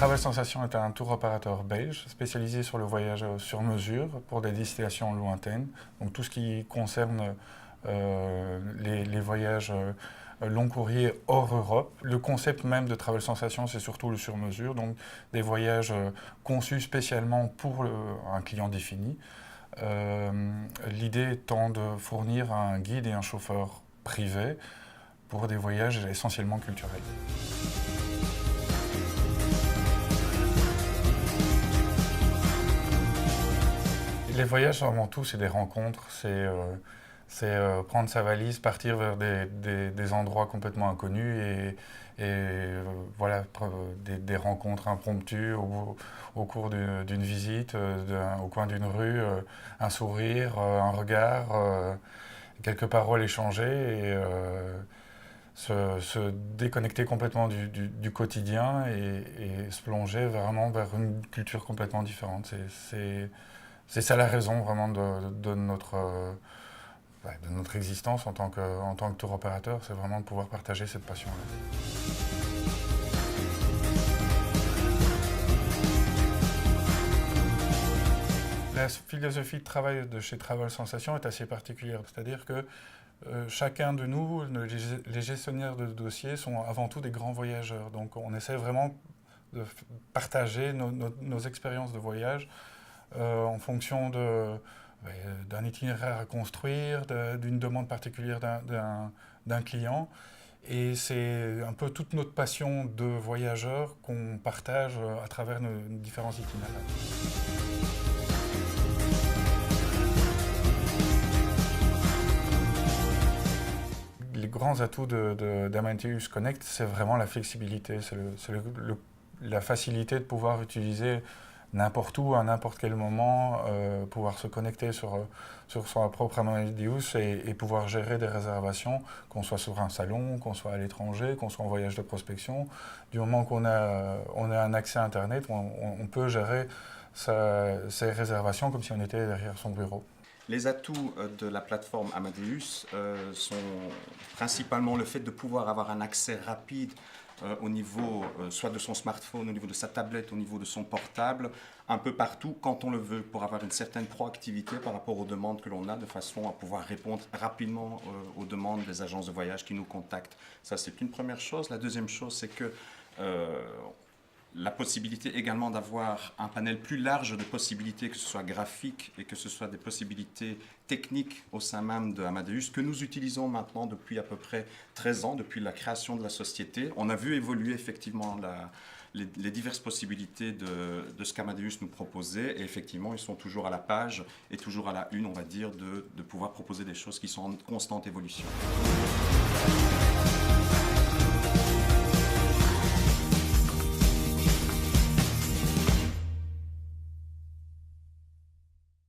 Travel Sensation est un tour opérateur belge spécialisé sur le voyage sur mesure pour des destinations lointaines. Donc tout ce qui concerne les voyages long courrier hors Europe. Le concept même de Travel Sensation, c'est surtout le sur mesure, donc des voyages conçus spécialement pour un client défini. L'idée étant de fournir un guide et un chauffeur privé pour des voyages essentiellement culturels. Les voyages, avant tout, c'est des rencontres, c'est prendre sa valise, partir vers des endroits complètement inconnus voilà, des rencontres impromptues au cours d'une visite, au coin d'une rue, un sourire, un regard, quelques paroles échangées et se déconnecter complètement du quotidien et se plonger vraiment vers une culture complètement différente. C'est ça la raison vraiment de notre existence en tant que tour opérateur, c'est vraiment de pouvoir partager cette passion-là. La philosophie de travail de chez Travel Sensation est assez particulière, c'est-à-dire que chacun de nous, les gestionnaires de dossiers, sont avant tout des grands voyageurs. Donc on essaie vraiment de partager nos expériences de voyage en fonction d'un itinéraire à construire, d'une demande particulière d'un client. Et c'est un peu toute notre passion de voyageur qu'on partage à travers nos différents itinéraires. Les grands atouts d'Amadeus Connect, c'est vraiment la flexibilité, c'est la facilité de pouvoir utiliser n'importe où, à n'importe quel moment, pouvoir se connecter sur son propre Amadeus et pouvoir gérer des réservations, qu'on soit sur un salon, qu'on soit à l'étranger, qu'on soit en voyage de prospection. Du moment qu'on a un accès à Internet, on peut gérer ses réservations comme si on était derrière son bureau. Les atouts de la plateforme Amadeus sont principalement le fait de pouvoir avoir un accès rapide au niveau soit de son smartphone, au niveau de sa tablette, au niveau de son portable, un peu partout quand on le veut, pour avoir une certaine proactivité par rapport aux demandes que l'on a, de façon à pouvoir répondre rapidement aux demandes des agences de voyage qui nous contactent. Ça, c'est une première chose. La deuxième chose, c'est que la possibilité également d'avoir un panel plus large de possibilités, que ce soit graphique et que ce soit des possibilités techniques au sein même de Amadeus, que nous utilisons maintenant depuis à peu près 13 ans, depuis la création de la société. On a vu évoluer effectivement les diverses possibilités de ce qu'Amadeus nous proposait, et effectivement, ils sont toujours à la page et toujours à la une, on va dire, de pouvoir proposer des choses qui sont en constante évolution.